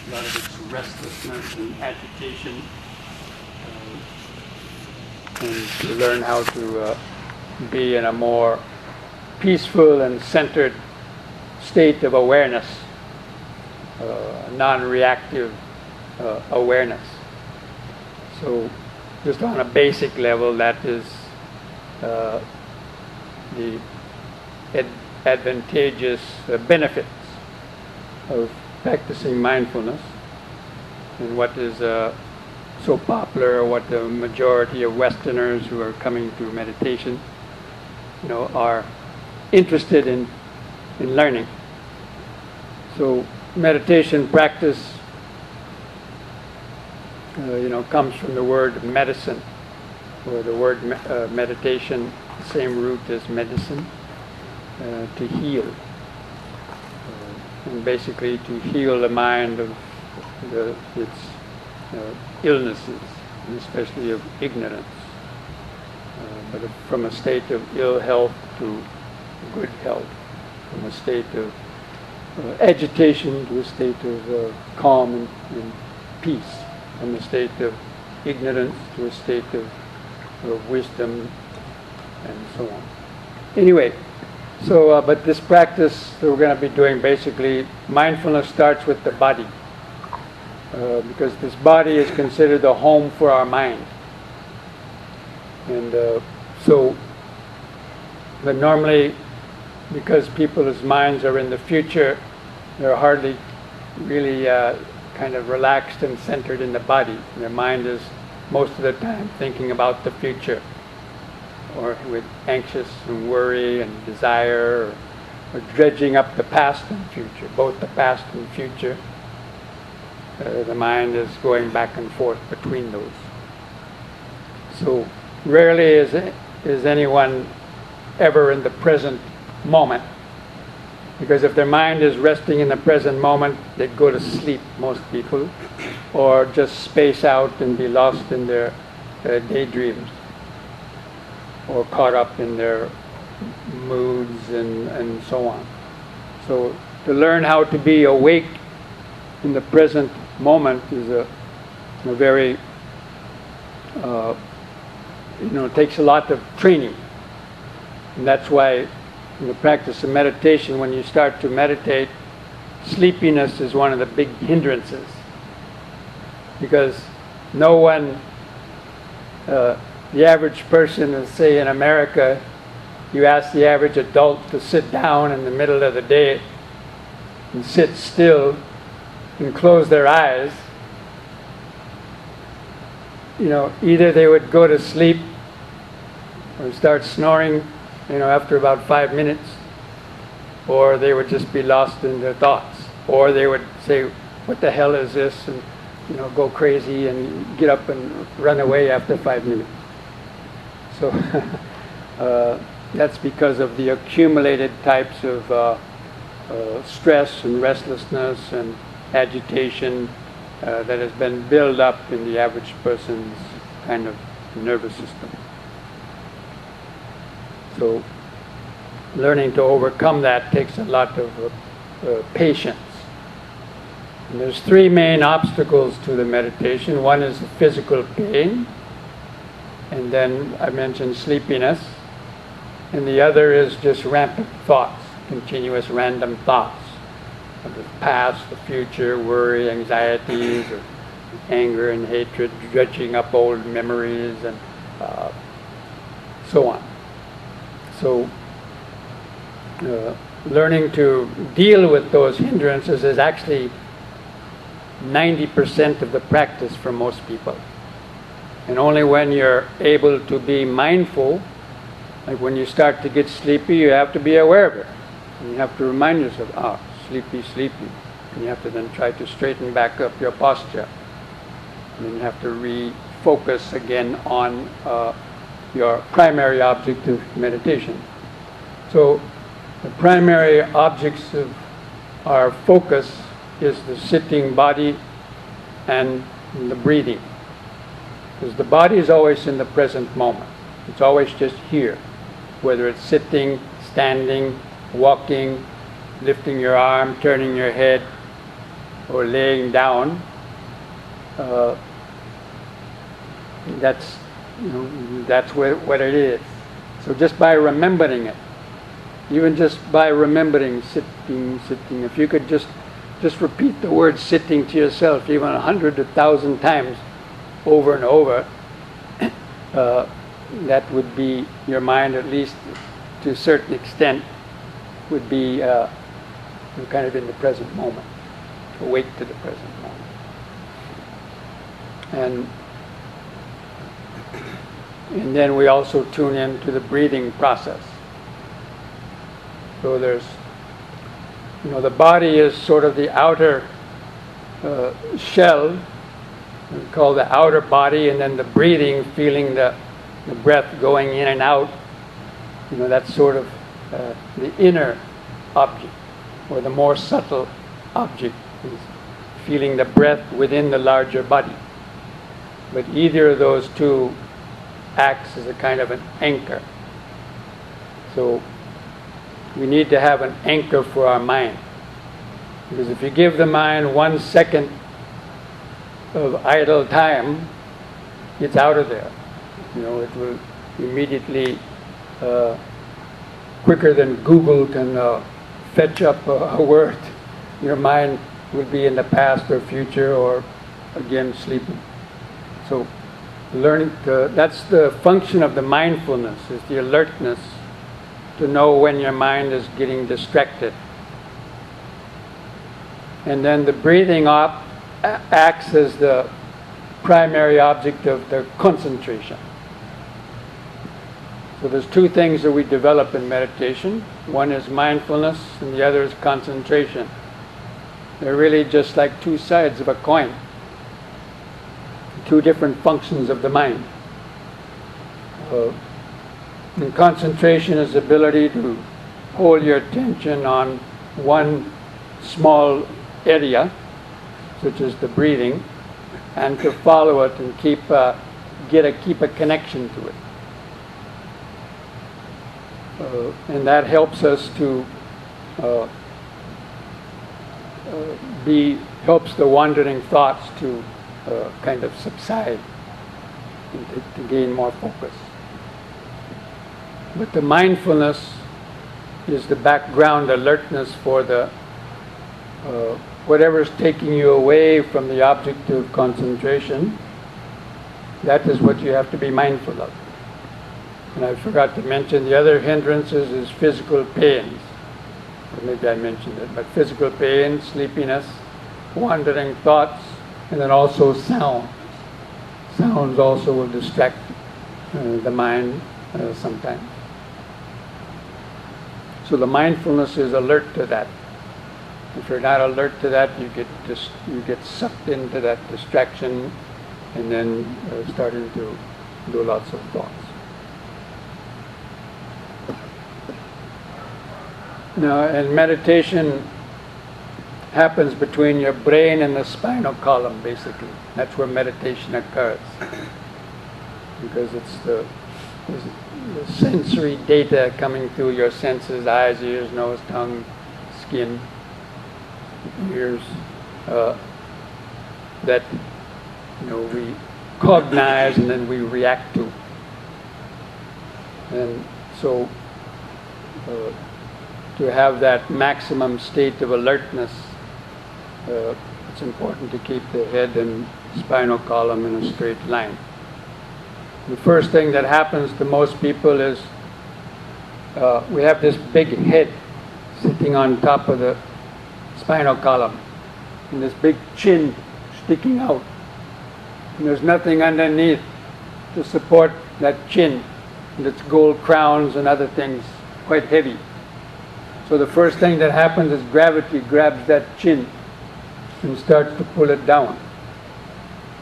a lot of it's restlessness and agitation, and to learn how to be in a more peaceful and centered state of awareness, non-reactive awareness. So just on a basic level, that is the advantageous benefits of practicing mindfulness, and what is so popular, or what the majority of Westerners who are coming to meditation, are interested in learning. So meditation practice, comes from the word medicine, or the word meditation, same root as medicine, to heal, and basically to heal the mind of its illnesses, and especially of ignorance, but from a state of ill health to good health, from a state of agitation to a state of calm and peace, from a state of ignorance to a state of wisdom, and so on. Anyway, so but this practice that we're going to be doing, basically mindfulness starts with the body, because this body is considered the home for our mind. And but normally, because people's minds are in the future, they're hardly really kind of relaxed and centered in the body. Their mind is most of the time thinking about the future, or with anxious and worry and desire, or dredging up the past and future, both the past and future. The mind is going back and forth between those. So rarely is anyone ever in the present moment, because if their mind is resting in the present moment, they'd go to sleep, most people, or just space out and be lost in their daydreams, or caught up in their moods and so on. So to learn how to be awake in the present moment is a very, takes a lot of training. And that's why in the practice of meditation, when you start to meditate, sleepiness is one of the big hindrances. Because no one, the average person, say in America, you ask the average adult to sit down in the middle of the day and sit still and close their eyes, either they would go to sleep or start snoring, after about 5 minutes, or they would just be lost in their thoughts, or they would say, "What the hell is this?" and go crazy and get up and run away after 5 minutes. So that's because of the accumulated types of stress and restlessness and agitation that has been built up in the average person's kind of nervous system. So learning to overcome that takes a lot of patience. And there's 3 main obstacles to the meditation. One is the physical pain, and then I mentioned sleepiness, and the other is just rampant thoughts, continuous random thoughts of the past, the future, worry, anxieties, or anger and hatred, dredging up old memories, and so on. So learning to deal with those hindrances is actually 90% of the practice for most people. And only when you're able to be mindful, like when you start to get sleepy, you have to be aware of it. And you have to remind yourself, sleepy, sleepy. And you have to then try to straighten back up your posture. And then you have to refocus again on your primary object of meditation. So the primary objects of our focus is the sitting body and the breathing. Because the body is always in the present moment. It's always just here. Whether it's sitting, standing, walking, lifting your arm, turning your head, or laying down, that's what it is. So just by remembering it, even just by remembering sitting, if you could just repeat the word sitting to yourself even 100, 1,000 times over and over, that would be, your mind, at least to a certain extent, would be kind of in the present moment, awake to the present moment. And then we also tune in to the breathing process. So there's, the body is sort of the outer shell, we call the outer body, and then the breathing, feeling the breath going in and out, that's sort of the inner object, or the more subtle object, is feeling the breath within the larger body. But either of those two acts as a kind of an anchor. So we need to have an anchor for our mind. Because if you give the mind 1 second of idle time, it's out of there. It will immediately, quicker than Google can fetch up a word, your mind will be in the past or future, or again sleeping. So that's the function of the mindfulness, is the alertness to know when your mind is getting distracted. And then the breathing acts as the primary object of the concentration. So there's two things that we develop in meditation. One is mindfulness and the other is concentration. They're really just like two sides of a coin. Two different functions of the mind. And concentration is the ability to hold your attention on one small area, such as the breathing, and to follow it and keep a connection to it. And that helps us to helps the wandering thoughts to kind of subside and to gain more focus. But the mindfulness is the background alertness for the whatever is taking you away from the object of concentration. That is what you have to be mindful of. And I forgot to mention the other hindrances is physical pains. Or maybe I mentioned it, but physical pain, sleepiness, wandering thoughts, and then also sound. Sounds also will distract the mind sometimes. So the mindfulness is alert to that. If you're not alert to that, you get sucked into that distraction, and then starting to do lots of thoughts. Now, and meditation happens between your brain and the spinal column, basically. That's where meditation occurs. Because it's the sensory data coming through your senses, eyes, ears, nose, tongue, skin, ears, that we cognize and then we react to. And so to have that maximum state of alertness, it's important to keep the head and spinal column in a straight line. The first thing that happens to most people is we have this big head sitting on top of the spinal column, and this big chin sticking out. And there's nothing underneath to support that chin, and its gold crowns and other things, quite heavy. So the first thing that happens is gravity grabs that chin and starts to pull it down.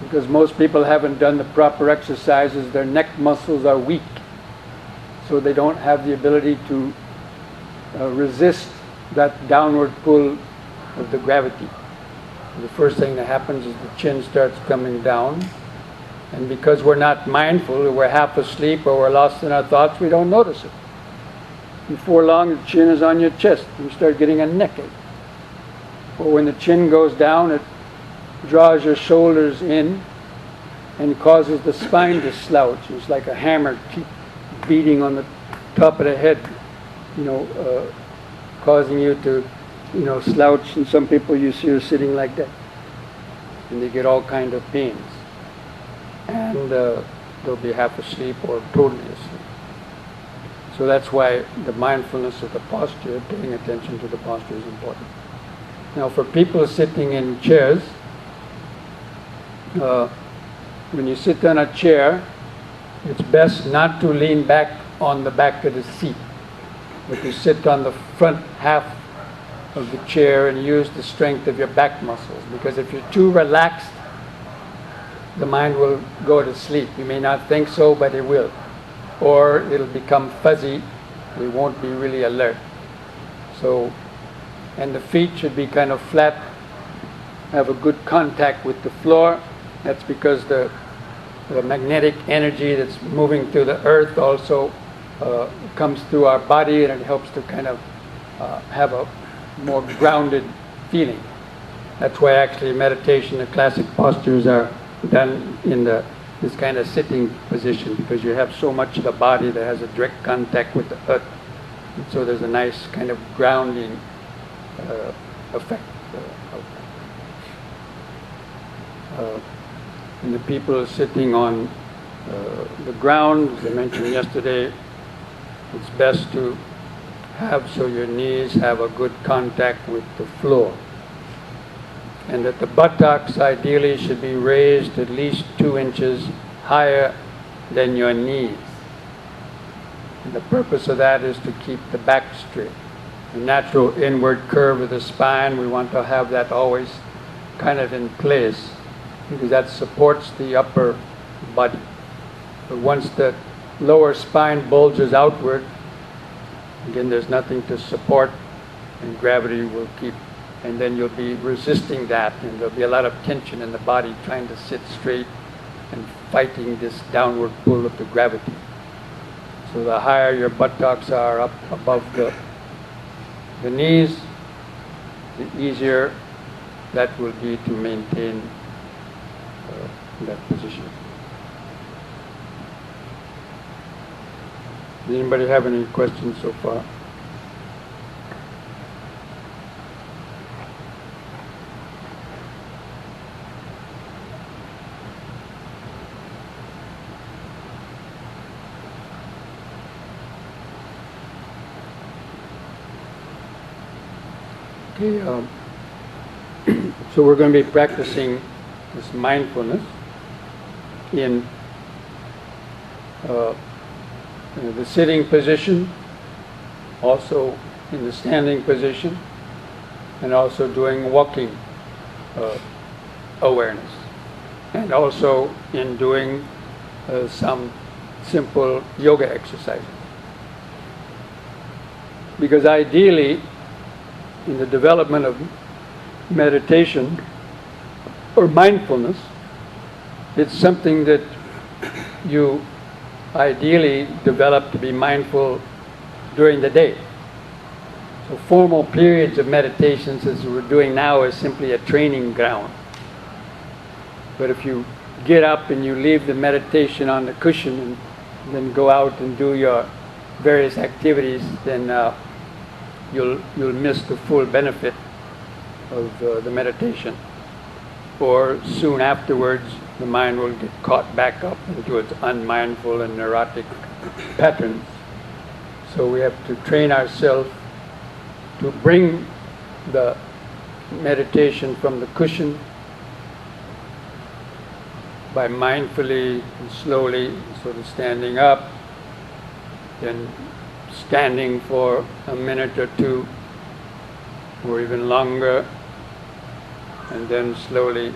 Because most people haven't done the proper exercises, their neck muscles are weak. So they don't have the ability to resist that downward pull of the gravity. The first thing that happens is the chin starts coming down. And because we're not mindful, or we're half asleep, or we're lost in our thoughts, we don't notice it. Before long, the chin is on your chest. You start getting a neck ache. or when the chin goes down, it draws your shoulders in and causes the spine to slouch. It's like a hammer keep beating on the top of the head, causing you to, slouch. And some people you see are sitting like that, and they get all kind of pains, and they'll be half asleep or totally asleep. So that's why the mindfulness of the posture, paying attention to the posture, is important. Now, for people sitting in chairs, when you sit on a chair, it's best not to lean back on the back of the seat, but to sit on the front half of the chair and use the strength of your back muscles. Because if you're too relaxed, the mind will go to sleep. You may not think so, but it will. Or it'll become fuzzy. We won't be really alert. So, and the feet should be kind of flat, have a good contact with the floor. That's because the magnetic energy that's moving through the earth also comes through our body, and it helps to kind of have a more grounded feeling. That's why actually meditation, the classic postures are done in this kind of sitting position, because you have so much of the body that has a direct contact with the earth. And so there's a nice kind of grounding effect. And the people sitting on the ground, as I mentioned yesterday, it's best to have so your knees have a good contact with the floor. And that the buttocks ideally should be raised at least 2 inches higher than your knees. And the purpose of that is to keep the back straight. The natural inward curve of the spine, we want to have that always kind of in place, because that supports the upper body. But once the lower spine bulges outward, again, there's nothing to support, and gravity will keep, and then you'll be resisting that, and there'll be a lot of tension in the body trying to sit straight and fighting this downward pull of the gravity. So the higher your buttocks are up above the knees, the easier that will be to maintain that position. Does anybody have any questions so far? Okay, so we're going to be practicing this mindfulness in the sitting position, also in the standing position, and also doing walking awareness, and also in doing some simple yoga exercises. Because ideally, in the development of meditation or mindfulness, it's something that you ideally develop to be mindful during the day. So formal periods of meditations, as we're doing now, is simply a training ground. But if you get up and you leave the meditation on the cushion and then go out and do your various activities, then you'll miss the full benefit of the meditation. Or soon afterwards, the mind will get caught back up into its unmindful and neurotic patterns. So we have to train ourselves to bring the meditation from the cushion by mindfully and slowly sort of standing up, then standing for a minute or two, or even longer, and then slowly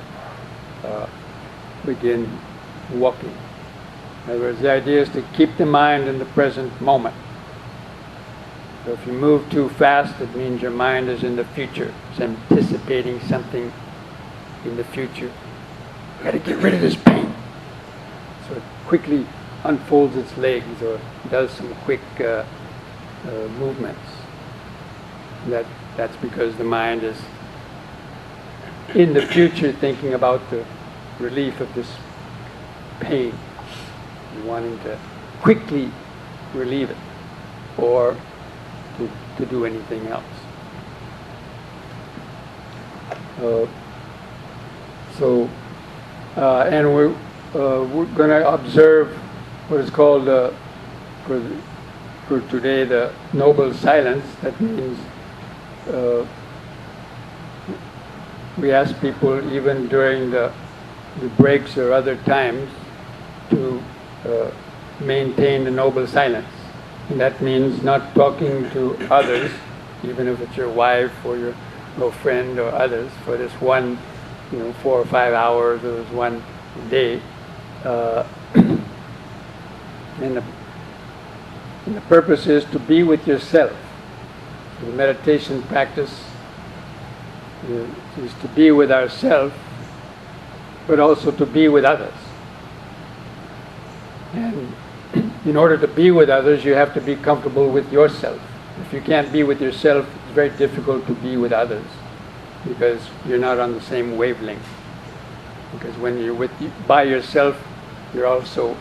begin walking. In other words, the idea is to keep the mind in the present moment. So if you move too fast, it means your mind is in the future. It's anticipating something in the future. You've got to get rid of this pain. So it quickly unfolds its legs or does some quick movements. That's because the mind is in the future thinking about the relief of this pain, wanting to quickly relieve it, or to do anything else. And we're going to observe what is called for today the noble silence. That means we ask people even during the breaks or other times to maintain the noble silence. And that means not talking to others, even if it's your wife or your friend or others, for this one, 4 or 5 hours or this one day. And the purpose is to be with yourself. The meditation practice is to be with ourselves, but also to be with others. And in order to be with others, you have to be comfortable with yourself. If you can't be with yourself, it's very difficult to be with others, because you're not on the same wavelength. Because when you're by yourself, you're also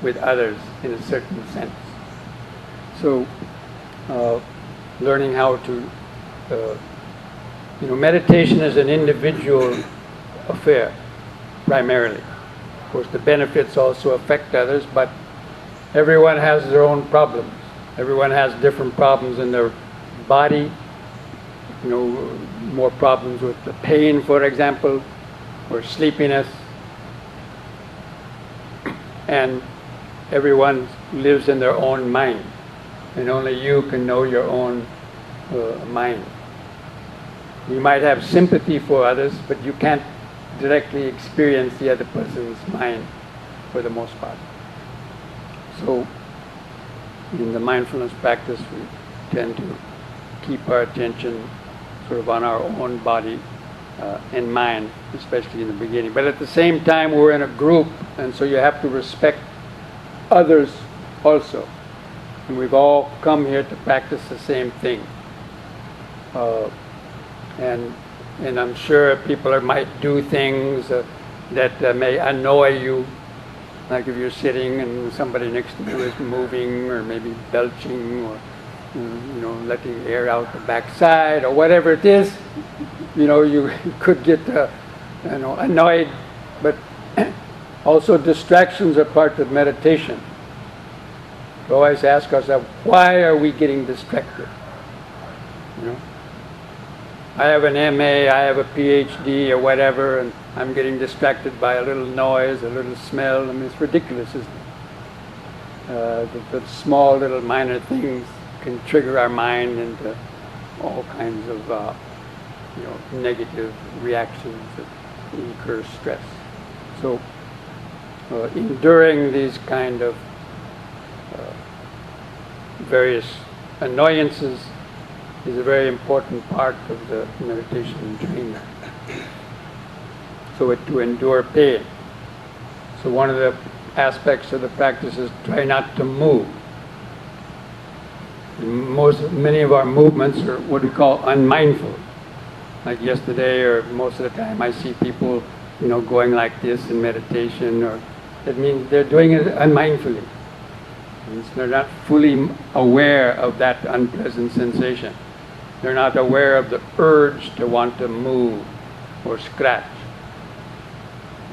with others in a certain sense. So, learning how to, meditation is an individual affair, primarily. Of course, the benefits also affect others, but everyone has their own problems. Everyone has different problems in their body. More problems with the pain, for example, or sleepiness. And everyone lives in their own mind. And only you can know your own mind. You might have sympathy for others, but you can't directly experience the other person's mind for the most part. So, in the mindfulness practice, we tend to keep our attention sort of on our own body and mind, especially in the beginning. But at the same time, we're in a group, and so you have to respect others also. And we've all come here to practice the same thing. And I'm sure people might do things that may annoy you, like if you're sitting and somebody next to you is moving, or maybe belching, or letting air out the backside, or whatever it is. You could get annoyed, but also distractions are part of meditation. We always ask ourselves, why are we getting distracted? I have an MA, I have a PhD, or whatever, and I'm getting distracted by a little noise, a little smell. I mean, it's ridiculous, isn't it? The small little minor things can trigger our mind into all kinds of negative reactions that incur stress. So enduring these kind of various annoyances is a very important part of the meditation training. So to endure pain. So one of the aspects of the practice is try not to move. Many of our movements are what we call unmindful. Like yesterday, or most of the time, I see people, going like this in meditation, or that means they're doing it unmindfully. They're not fully aware of that unpleasant sensation. They're not aware of the urge to want to move or scratch.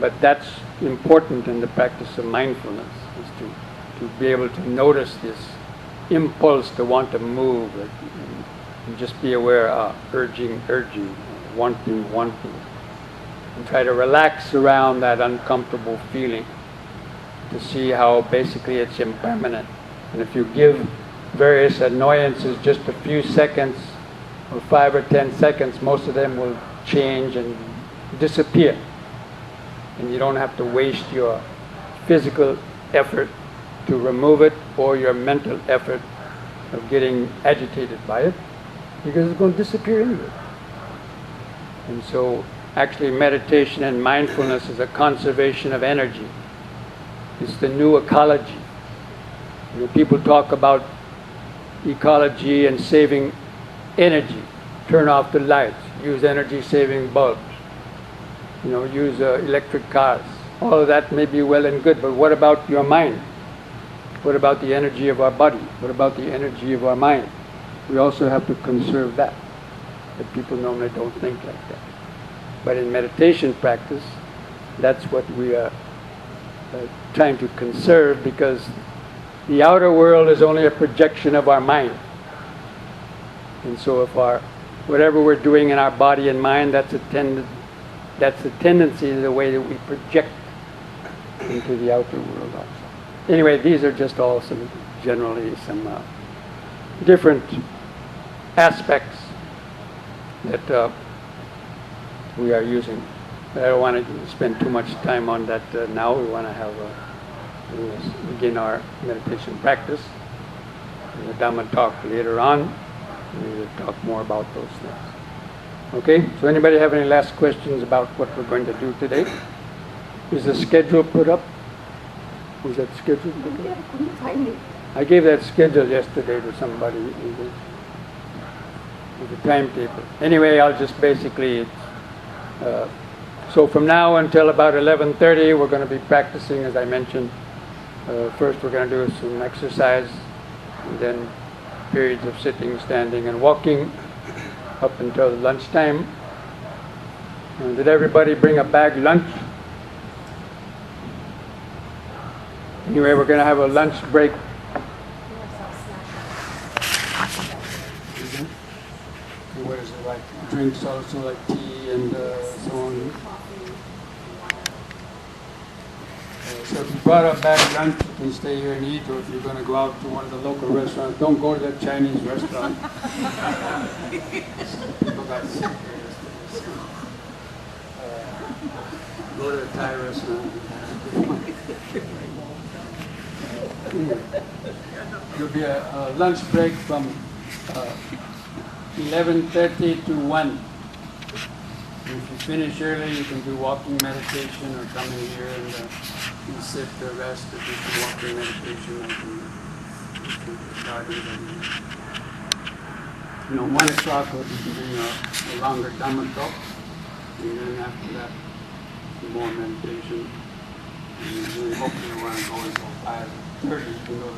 But that's important in the practice of mindfulness, is to be able to notice this impulse to want to move, and just be aware of urging, wanting, and try to relax around that uncomfortable feeling to see how basically it's impermanent. And if you give various annoyances just a few seconds, or 5 or 10 seconds, most of them will change and disappear. And you don't have to waste your physical effort to remove it, or your mental effort of getting agitated by it, because it's going to disappear anyway. And so actually meditation and mindfulness is a conservation of energy. It's the new ecology. People talk about ecology and saving energy. Turn off the lights, use energy-saving bulbs. use electric cars. All of that may be well and good, but what about your mind? What about the energy of our body? What about the energy of our mind? We also have to conserve that. But people normally don't think like that. But in meditation practice, that's what we are trying to conserve, because the outer world is only a projection of our mind. And so if whatever we're doing in our body and mind, that's the tendency, the way that we project into the outer world also. Anyway, these are just all generally some different aspects that we are using. But I don't want to spend too much time on that now. We want to begin our meditation practice. The Dhamma talk later on. We will talk more about those things. Okay, so anybody have any last questions about what we're going to do today? Is the schedule put up? Was that schedule put up? I couldn't find it. I gave that schedule yesterday to somebody with the timetable. Anyway, I'll just basically, so from now until about 11:30, we're going to be practicing, as I mentioned. First we're going to do some exercise, and then periods of sitting, standing, and walking up until lunchtime. Did everybody bring a bag lunch? Anyway, we're going to have a lunch break. What is it like? Drinks also, like tea and so on. So if you brought a bag lunch, you can stay here and eat, or if you're going to go out to one of the local restaurants, don't go to that Chinese restaurant. Go to the Thai restaurant. There'll be a lunch break from 11:30 to 1. If you finish early, you can do walking meditation, or come in here and sit or rest, or do some walking meditation like in the garden. 1 o'clock we'll be doing a longer Dhamma talk, and then after that, some more meditation. And then hopefully you want to go until 5:30, you can go to